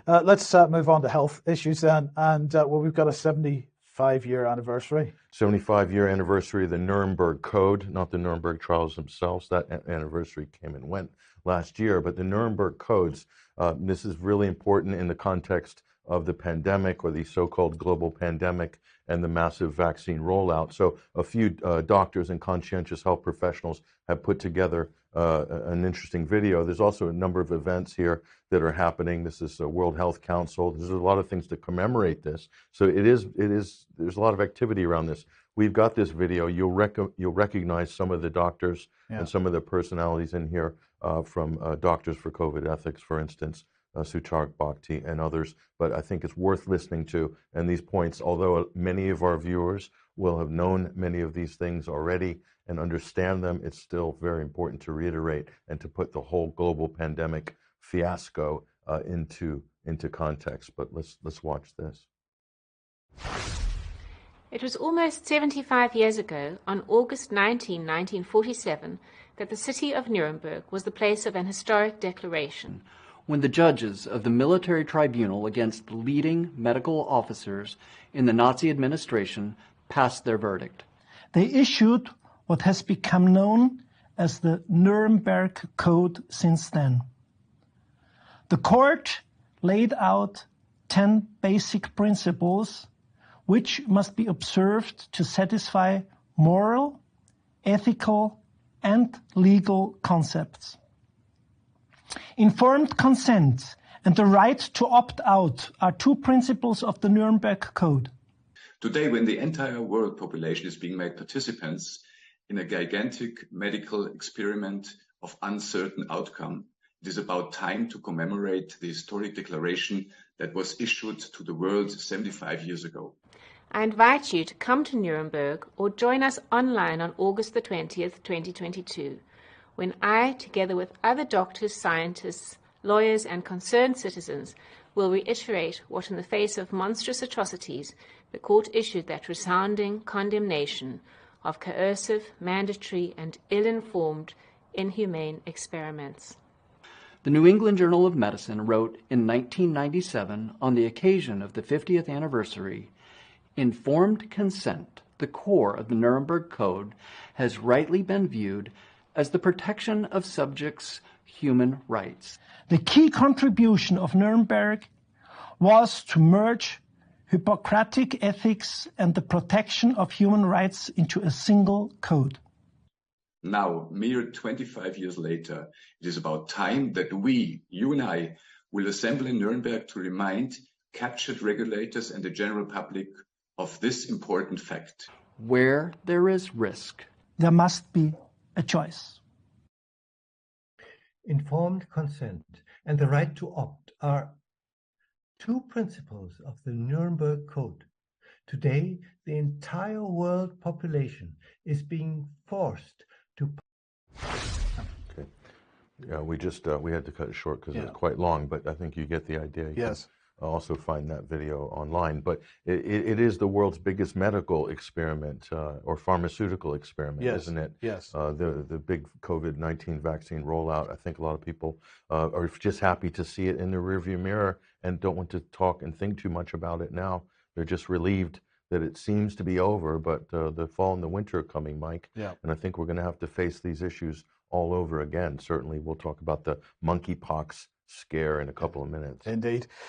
Let's move on to health issues then. And well, we've got a 75-year anniversary. 75-year anniversary of the Nuremberg Code, not the Nuremberg trials themselves. That anniversary came and went last year, but the Nuremberg codes, this is really important in the context of the pandemic, or the so-called global pandemic, and the massive vaccine rollout. So a few doctors and conscientious health professionals have put together an interesting video. There's also a number of events here that are happening. This is the World Health Council. There's a lot of things to commemorate this. So there's a lot of activity around this. We've got this video. You'll recognize some of the doctors and some of the personalities in here from Doctors for COVID Ethics, for instance, Suchak Bhakti and others, but I think it's worth listening to. And these points, although many of our viewers will have known many of these things already and understand them, it's still very important to reiterate and to put the whole global pandemic fiasco into context. But let's watch this. It was almost 75 years ago, on August 19, 1947, that the city of Nuremberg was the place of an historic declaration, when the judges of the military tribunal against leading medical officers in the Nazi administration passed their verdict. They issued what has become known as the Nuremberg Code since then. The court laid out 10 basic principles which must be observed to satisfy moral, ethical, and legal concepts. Informed consent and the right to opt out are two principles of the Nuremberg Code. Today, when the entire world population is being made participants in a gigantic medical experiment of uncertain outcome, it is about time to commemorate the historic declaration that was issued to the world 75 years ago. I invite you to come to Nuremberg or join us online on August the 20th, 2022. When I, together with other doctors, scientists, lawyers, and concerned citizens, will reiterate what, in the face of monstrous atrocities, the court issued that resounding condemnation of coercive, mandatory, and ill-informed, inhumane experiments. The New England Journal of Medicine wrote in 1997, on the occasion of the 50th anniversary, "Informed consent, the core of the Nuremberg Code, has rightly been viewed as the protection of subjects' human rights." The key contribution of Nuremberg was to merge Hippocratic ethics and the protection of human rights into a single code. Now, mere 25 years later, it is about time that we, you and I, will assemble in Nuremberg to remind captured regulators and the general public of this important fact. Where there is risk, there must be a choice. Informed consent and the right to opt are two principles of the Nuremberg Code. Today, the entire world population is being forced to... Okay. Yeah, we had to cut it short because it's quite long, but I think you get the idea. Yes. Also find that video online, but it is the world's biggest medical experiment or pharmaceutical experiment, isn't it? Yes. The big COVID-19 vaccine rollout. I think a lot of people are just happy to see it in the rearview mirror and don't want to talk and think too much about it now. They're just relieved that it seems to be over, but the fall and the winter are coming, Mike. Yeah. And I think we're going to have to face these issues all over again. Certainly, we'll talk about the monkeypox scare in a couple of minutes. Indeed.